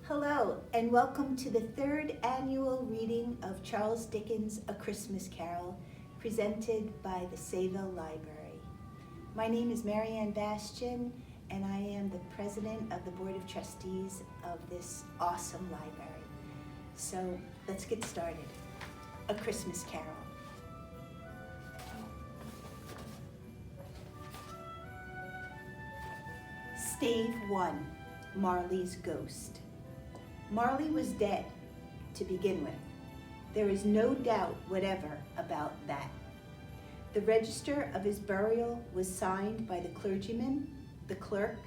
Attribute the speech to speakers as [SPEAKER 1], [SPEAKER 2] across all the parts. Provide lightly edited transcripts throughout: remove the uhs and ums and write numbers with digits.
[SPEAKER 1] Hello, and welcome to the third annual reading of Charles Dickens' A Christmas Carol, presented by the Sayville Library. My name is Marianne Bastian, and I am the president of the Board of Trustees of this awesome library. So let's get started. A Christmas Carol. Stave 1, Marleys Ghost. Marley was dead, to begin with. There is no doubt whatever about that. The register of his burial was signed by the clergyman, the clerk,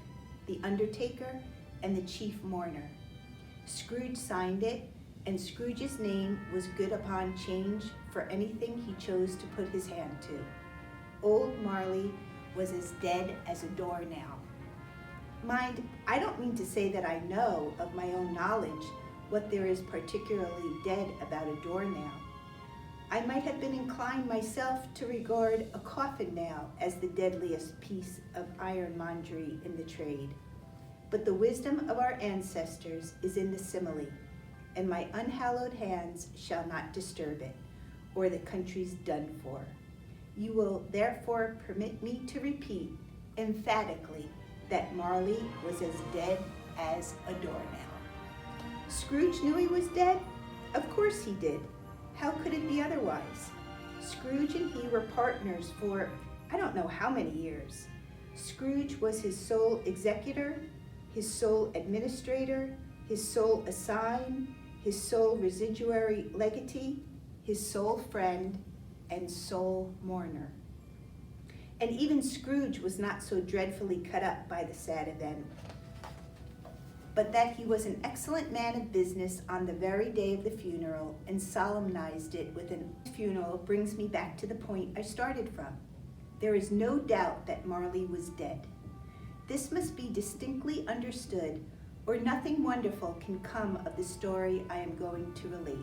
[SPEAKER 1] the undertaker, and the chief mourner. Scrooge signed it, and Scrooge's name was good upon change for anything he chose to put his hand to. Old Marley was as dead as a door now. Mind, I don't mean to say that I know of my own knowledge what there is particularly dead about a doornail. I might have been inclined myself to regard a coffin nail as the deadliest piece of ironmongery in the trade. But the wisdom of our ancestors is in the simile, and my unhallowed hands shall not disturb it, or the country's done for. You will therefore permit me to repeat emphatically that Marley was as dead as a doornail. Scrooge knew he was dead? Of course he did. How could it be otherwise? Scrooge and he were partners for I don't know how many years. Scrooge was his sole executor, his sole administrator, his sole assign, his sole residuary legatee, his sole friend, and sole mourner. And even Scrooge was not so dreadfully cut up by the sad event, but that he was an excellent man of business on the very day of the funeral and solemnized it with a funeral brings me back to the point I started from. There is no doubt that Marley was dead. This must be distinctly understood, or nothing wonderful can come of the story I am going to relate.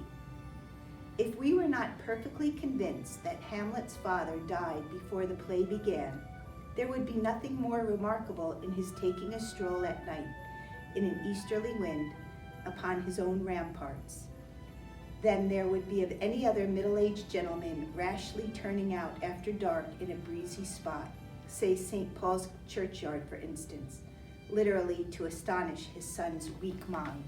[SPEAKER 1] If we were not perfectly convinced that Hamlet's father died before the play began, there would be nothing more remarkable in his taking a stroll at night, in an easterly wind, upon his own ramparts, than there would be of any other middle-aged gentleman rashly turning out after dark in a breezy spot, say St. Paul's churchyard, for instance, literally to astonish his son's weak mind.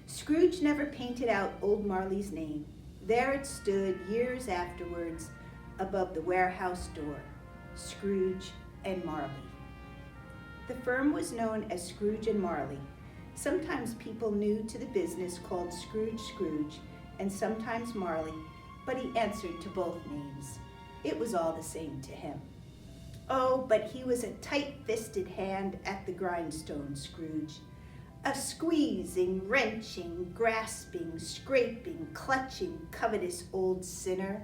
[SPEAKER 1] Scrooge never painted out old Marley's name. There it stood years afterwards above the warehouse door, Scrooge and Marley. The firm was known as Scrooge and Marley. Sometimes people new to the business called Scrooge, and sometimes Marley, but he answered to both names. It was all the same to him. Oh, but he was a tight-fisted hand at the grindstone, Scrooge. A squeezing, wrenching, grasping, scraping, clutching, covetous old sinner,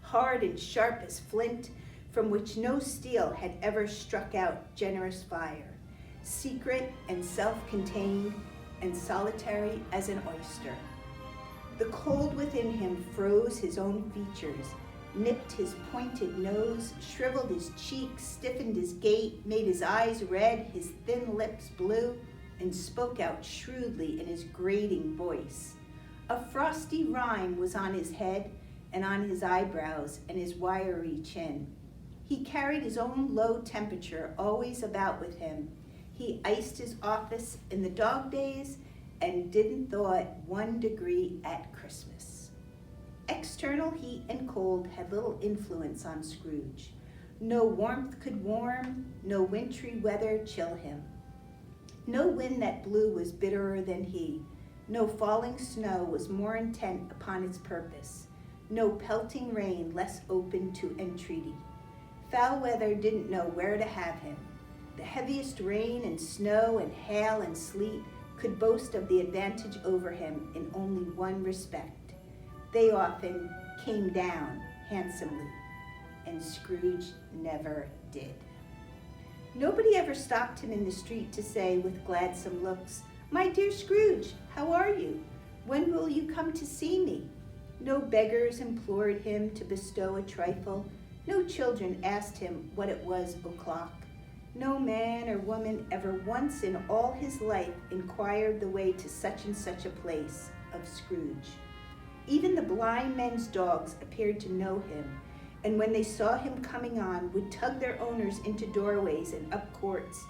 [SPEAKER 1] hard and sharp as flint, from which no steel had ever struck out generous fire, secret and self-contained and solitary as an oyster. The cold within him froze his own features, nipped his pointed nose, shriveled his cheeks, stiffened his gait, made his eyes red, his thin lips blue, and spoke out shrewdly in his grating voice. A frosty rime was on his head and on his eyebrows and his wiry chin. He carried his own low temperature always about with him. He iced his office in the dog days and didn't thaw it 1 degree at Christmas. External heat and cold had little influence on Scrooge. No warmth could warm, no wintry weather chill him. No wind that blew was bitterer than he. No falling snow was more intent upon its purpose. No pelting rain less open to entreaty. Foul weather didn't know where to have him. The heaviest rain and snow and hail and sleet could boast of the advantage over him in only one respect. They often came down handsomely, and Scrooge never did. Nobody ever stopped him in the street to say with gladsome looks, "My dear Scrooge, how are you? When will you come to see me?" No beggars implored him to bestow a trifle. No children asked him what it was o'clock. No man or woman ever once in all his life inquired the way to such and such a place of Scrooge. Even the blind men's dogs appeared to know him, and when they saw him coming on, would tug their owners into doorways and up courts,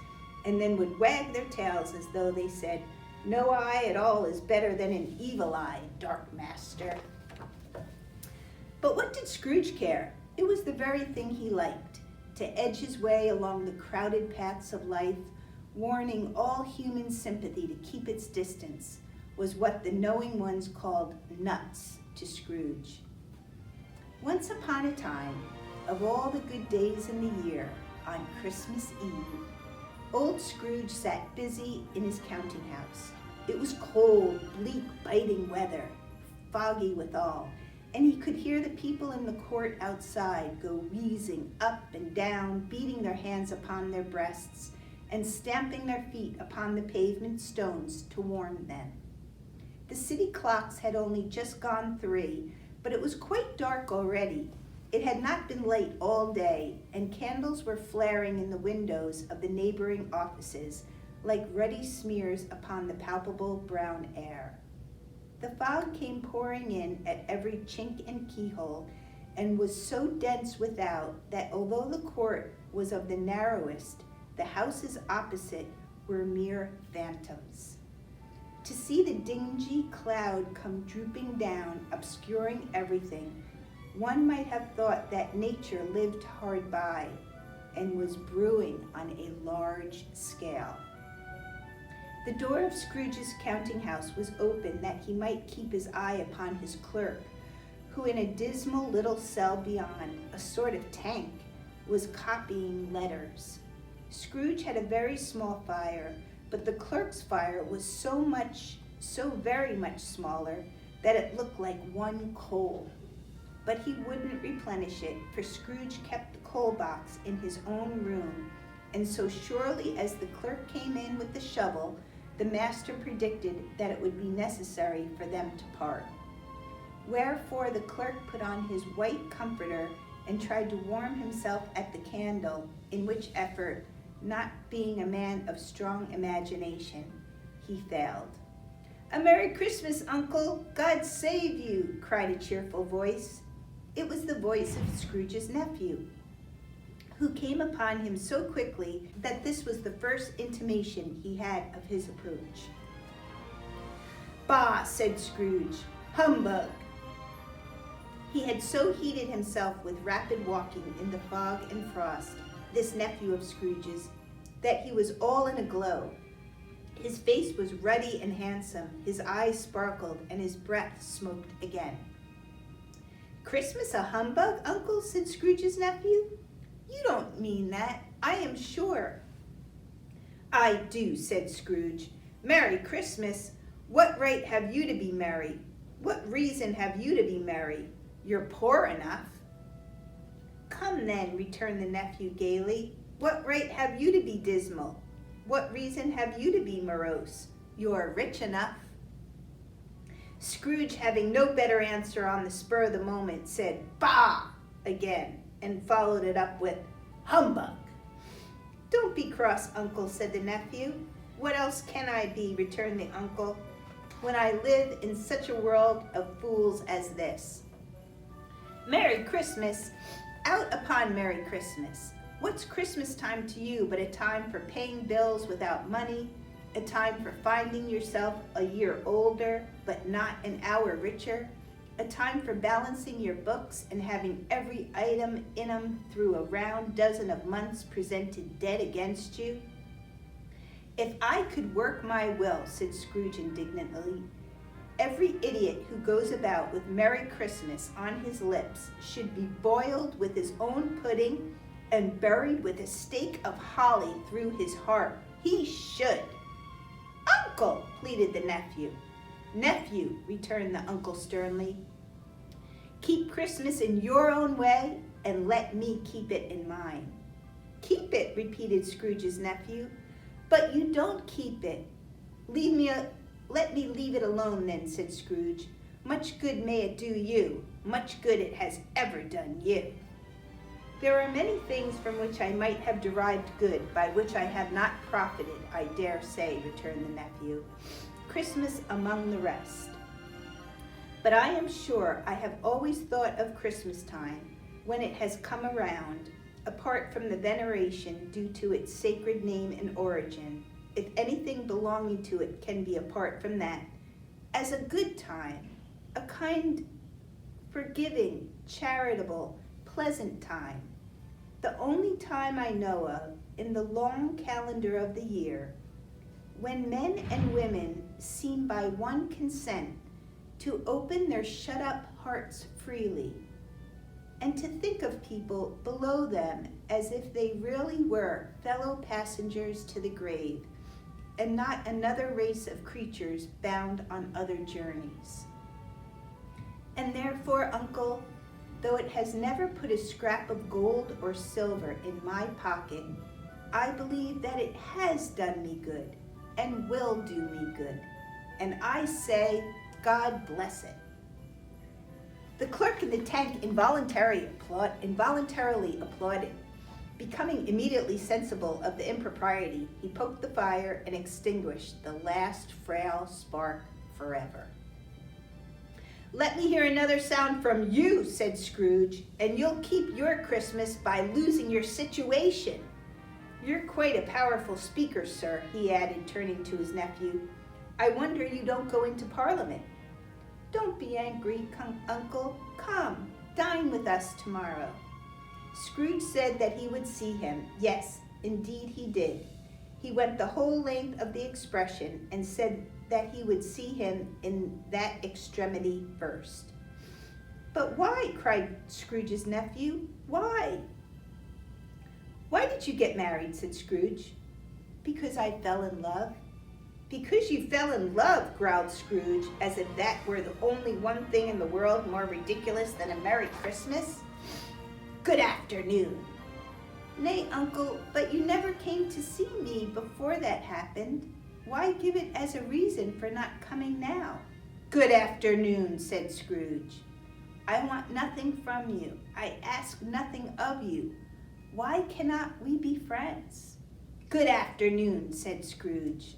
[SPEAKER 1] and then would wag their tails as though they said, "No eye at all is better than an evil eye, dark master." But what did Scrooge care? It was the very thing he liked, to edge his way along the crowded paths of life, warning all human sympathy to keep its distance, was what the knowing ones called nuts to Scrooge. Once upon a time, of all the good days in the year, on Christmas Eve, old Scrooge sat busy in his counting house. It was cold, bleak, biting weather, foggy withal, and he could hear the people in the court outside go wheezing up and down, beating their hands upon their breasts, and stamping their feet upon the pavement stones to warn them. The city clocks had only just gone 3, but it was quite dark already. It had not been light all day, and candles were flaring in the windows of the neighboring offices like ruddy smears upon the palpable brown air. The fog came pouring in at every chink and keyhole, and was so dense without that although the court was of the narrowest, the houses opposite were mere phantoms. To see the dingy cloud come drooping down, obscuring everything, one might have thought that nature lived hard by and was brewing on a large scale. The door of Scrooge's counting house was open that he might keep his eye upon his clerk, who in a dismal little cell beyond, a sort of tank, was copying letters. Scrooge had a very small fire, but the clerk's fire was so very much smaller that it looked like one coal. But he wouldn't replenish it, for Scrooge kept the coal box in his own room, and so surely as the clerk came in with the shovel, the master predicted that it would be necessary for them to part. Wherefore the clerk put on his white comforter and tried to warm himself at the candle, in which effort, not being a man of strong imagination, he failed. "A Merry Christmas, Uncle! God save you!" cried a cheerful voice. It was the voice of Scrooge's nephew, who came upon him so quickly that this was the first intimation he had of his approach. "Bah!" said Scrooge. "Humbug!" He had so heated himself with rapid walking in the fog and frost, this nephew of Scrooge's, that he was all in a glow. His face was ruddy and handsome, his eyes sparkled, and his breath smoked again. "Christmas a humbug, Uncle?" said Scrooge's nephew. "You don't mean that, I am sure." "I do," said Scrooge. "Merry Christmas! What right have you to be merry? What reason have you to be merry? You're poor enough." "Come then," returned the nephew gaily. "What right have you to be dismal? What reason have you to be morose? You're rich enough." Scrooge, having no better answer on the spur of the moment, said "Bah!" again, and followed it up with "Humbug!" "Don't be cross, Uncle," said the nephew. "What else can I be," returned the uncle, "when I live in such a world of fools as this? Merry Christmas! Out upon Merry Christmas! What's Christmas time to you but a time for paying bills without money, a time for finding yourself a year older but not an hour richer, a time for balancing your books and having every item in 'em through a round dozen of months presented dead against you?" "If I could work my will," said Scrooge indignantly, "every idiot who goes about with Merry Christmas on his lips should be boiled with his own pudding and buried with a stake of holly through his heart. He should." "Uncle!" pleaded the nephew. "Nephew," returned the uncle sternly, "keep Christmas in your own way and let me keep it in mine." "Keep it," repeated Scrooge's nephew. "But you don't keep it." Let me leave it alone then," said Scrooge. "Much good may it do you, much good it has ever done you." There are many things from which I might have derived good, by which I have not profited, I dare say, returned the nephew, Christmas among the rest. But I am sure I have always thought of Christmas time, when it has come around, apart from the veneration due to its sacred name and origin, if anything belonging to it can be apart from that, as a good time, a kind, forgiving, charitable, pleasant time, the only time I know of in the long calendar of the year, when men and women seem by one consent to open their shut-up hearts freely, and to think of people below them as if they really were fellow passengers to the grave, and not another race of creatures bound on other journeys. And therefore, Uncle, though it has never put a scrap of gold or silver in my pocket, I believe that it has done me good, and will do me good. And I say, God bless it. The clerk in the tank involuntarily applauded. Becoming immediately sensible of the impropriety, he poked the fire and extinguished the last frail spark forever. Let me hear another sound from you, said Scrooge, and you'll keep your Christmas by losing your situation. You're quite a powerful speaker, sir, he added, turning to his nephew. I wonder you don't go into Parliament. Don't be angry, Uncle. Come, dine with us tomorrow. Scrooge said that he would see him. Yes, indeed he did. He went the whole length of the expression and said that he would see him in that extremity first. But why? Cried Scrooge's nephew. Why? Why did you get married? Said Scrooge. Because I fell in love. Because you fell in love, growled Scrooge, as if that were the only one thing in the world more ridiculous than a Merry Christmas. Good afternoon. Nay, Uncle, but you never came to see me before that happened. Why give it as a reason for not coming now? Good afternoon, said Scrooge. I want nothing from you. I ask nothing of you. Why cannot we be friends? Good afternoon, said Scrooge.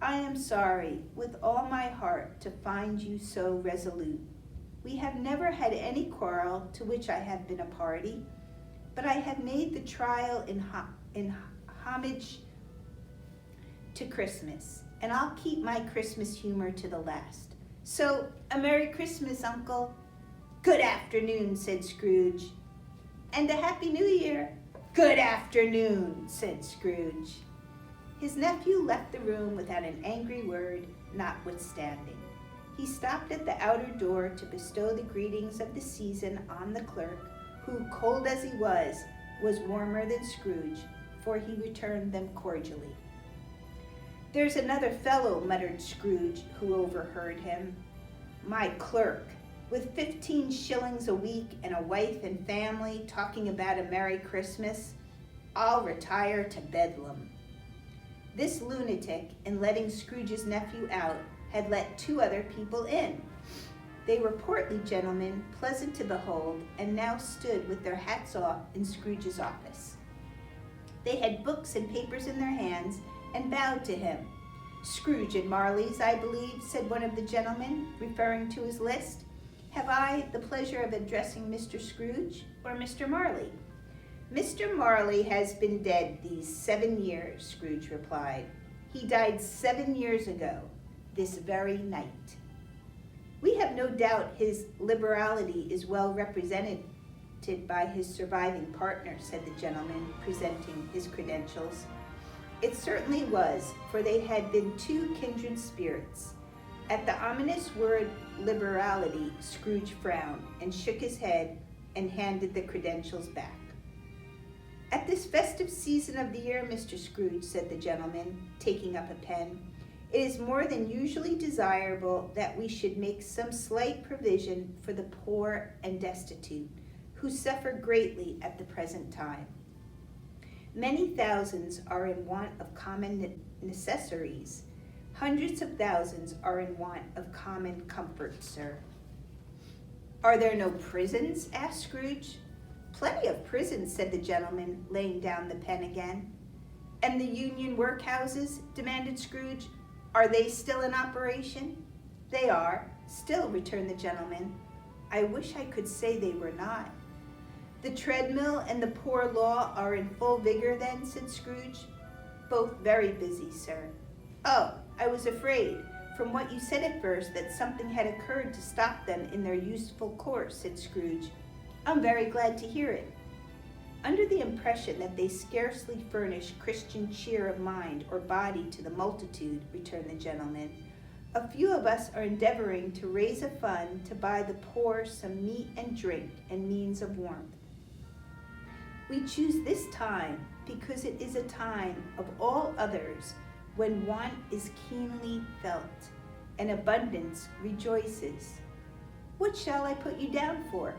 [SPEAKER 1] I am sorry, with all my heart, to find you so resolute. We have never had any quarrel to which I have been a party, but I have made the trial in homage to Christmas, and I'll keep my Christmas humor to the last. So, a Merry Christmas, Uncle. Good afternoon, said Scrooge. And a Happy New Year. Good afternoon, said Scrooge. His nephew left the room without an angry word, notwithstanding. He stopped at the outer door to bestow the greetings of the season on the clerk, who, cold as he was warmer than Scrooge, for he returned them cordially. There's another fellow, muttered Scrooge, who overheard him. My clerk, with 15 shillings a week and a wife and family, talking about a Merry Christmas. I'll retire to Bedlam. This lunatic, in letting Scrooge's nephew out, had let 2 other people in. They were portly gentlemen, pleasant to behold, and now stood with their hats off in Scrooge's office. They had books and papers in their hands and bowed to him. Scrooge and Marleys, I believe, said one of the gentlemen, referring to his list. Have I the pleasure of addressing Mr. Scrooge or Mr. Marley? Mr. Marley has been dead these 7 years, Scrooge replied. He died 7 years ago, this very night. We have no doubt his liberality is well represented by his surviving partner, said the gentleman, presenting his credentials. It certainly was, for they had been 2 kindred spirits. At the ominous word liberality, Scrooge frowned and shook his head and handed the credentials back. At this festive season of the year, Mr. Scrooge, said the gentleman, taking up a pen, it is more than usually desirable that we should make some slight provision for the poor and destitute, who suffer greatly at the present time. Many thousands are in want of common necessaries. Hundreds of thousands are in want of common comfort, sir. Are there no prisons? Asked Scrooge. Plenty of prisons, said the gentleman, laying down the pen again. And the union workhouses, demanded Scrooge, are they still in operation? They are, still, returned the gentleman. I wish I could say they were not. The treadmill and the poor law are in full vigor then, said Scrooge. Both very busy, sir. Oh, I was afraid, from what you said at first, that something had occurred to stop them in their useful course, said Scrooge. I'm very glad to hear it. Under the impression that they scarcely furnish Christian cheer of mind or body to the multitude, returned the gentleman, a few of us are endeavoring to raise a fund to buy the poor some meat and drink and means of warmth. We choose this time because it is a time of all others when want is keenly felt and abundance rejoices. What shall I put you down for?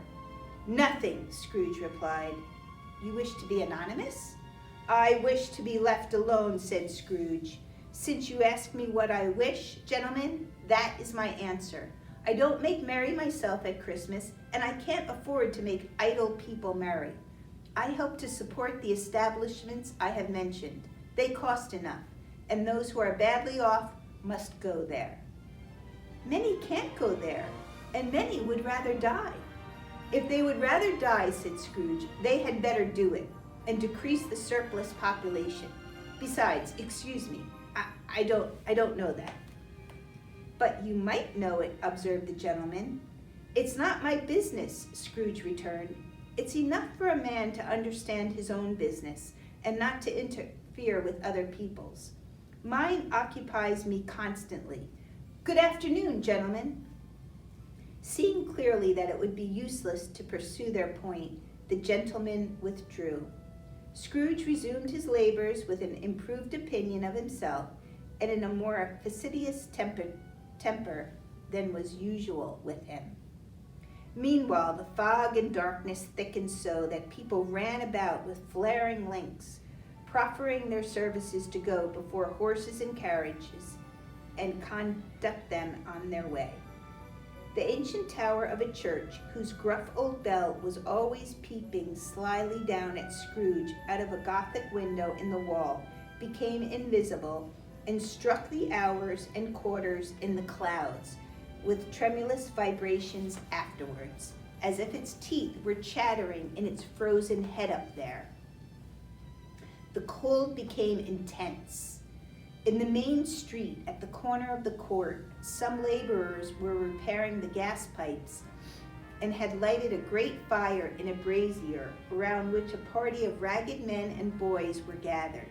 [SPEAKER 1] Nothing, Scrooge replied. You wish to be anonymous? I wish to be left alone, said Scrooge. Since you ask me what I wish, gentlemen, that is my answer. I don't make merry myself at Christmas, and I can't afford to make idle people merry. I help to support the establishments I have mentioned. They cost enough, and those who are badly off must go there. Many can't go there, and many would rather die. If they would rather die, said Scrooge, they had better do it, and decrease the surplus population. Besides, excuse me, I don't know that. But you might know it, observed the gentleman. It's not my business, Scrooge returned. It's enough for a man to understand his own business, and not to interfere with other people's. Mine occupies me constantly. Good afternoon, gentlemen. Seeing clearly that it would be useless to pursue their point, the gentleman withdrew. Scrooge resumed his labors with an improved opinion of himself and in a more fastidious temper than was usual with him. Meanwhile, the fog and darkness thickened so that people ran about with flaring lamps, proffering their services to go before horses and carriages and conduct them on their way. The ancient tower of a church, whose gruff old bell was always peeping slyly down at Scrooge out of a Gothic window in the wall, became invisible and struck the hours and quarters in the clouds with tremulous vibrations afterwards, as if its teeth were chattering in its frozen head up there. The cold became intense. In the main street, at the corner of the court, some laborers were repairing the gas pipes and had lighted a great fire in a brazier around which a party of ragged men and boys were gathered,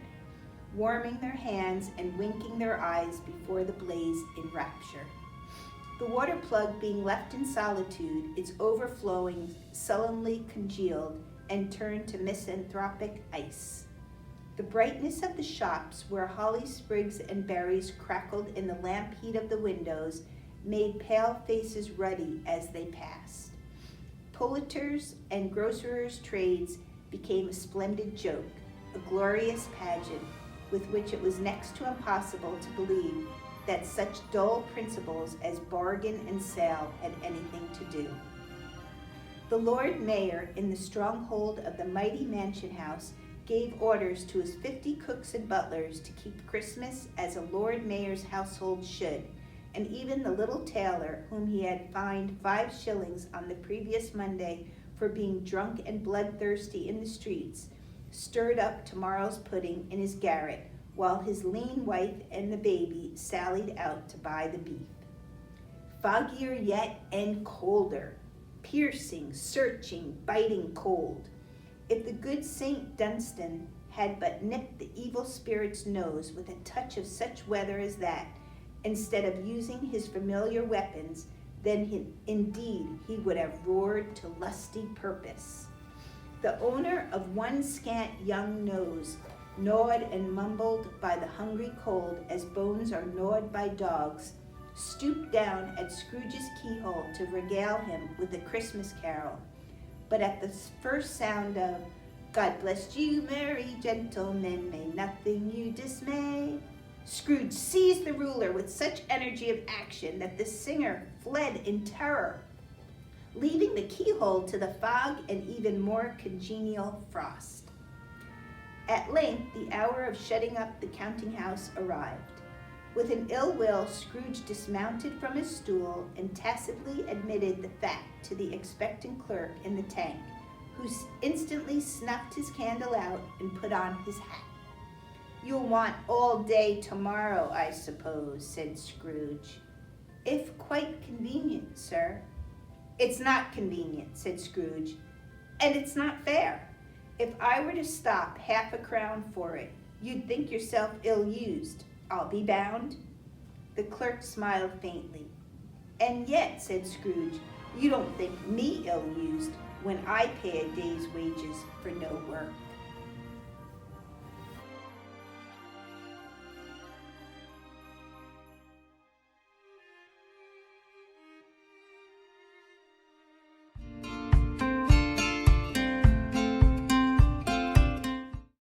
[SPEAKER 1] warming their hands and winking their eyes before the blaze in rapture. The water plug being left in solitude, its overflowing sullenly congealed and turned to misanthropic ice. The brightness of the shops, where holly sprigs and berries crackled in the lamp heat of the windows, made pale faces ruddy as they passed. Politers' and grocers' trades became a splendid joke, a glorious pageant, with which it was next to impossible to believe that such dull principles as bargain and sale had anything to do. The Lord Mayor, in the stronghold of the mighty mansion house, gave orders to his 50 cooks and butlers to keep Christmas as a Lord Mayor's household should, and even the little tailor, whom he had fined 5 shillings on the previous Monday for being drunk and bloodthirsty in the streets, stirred up tomorrow's pudding in his garret, while his lean wife and the baby sallied out to buy the beef. Foggier yet and colder, piercing, searching, biting cold. If the good St. Dunstan had but nipped the evil spirit's nose with a touch of such weather as that, instead of using his familiar weapons, then indeed he would have roared to lusty purpose. The owner of one scant young nose, gnawed and mumbled by the hungry cold as bones are gnawed by dogs, stooped down at Scrooge's keyhole to regale him with a Christmas carol. But at the first sound of "God bless you, merry gentlemen, may nothing you dismay," Scrooge seized the ruler with such energy of action that the singer fled in terror. leaving the keyhole to the fog and even more congenial frost. At length, the hour of shutting up the counting house arrived. With an ill will, Scrooge dismounted from his stool and tacitly admitted the fact to the expectant clerk in the tank, who instantly snuffed his candle out and put on his hat. "You'll want all day tomorrow, I suppose," said Scrooge. "If quite convenient, sir." "It's not convenient," said Scrooge, "and it's not fair. If I were to stop half a crown for it, you'd think yourself ill-used, I'll be bound." The clerk smiled faintly. "And yet," said Scrooge, "you don't think me ill-used when I pay a day's wages for no work."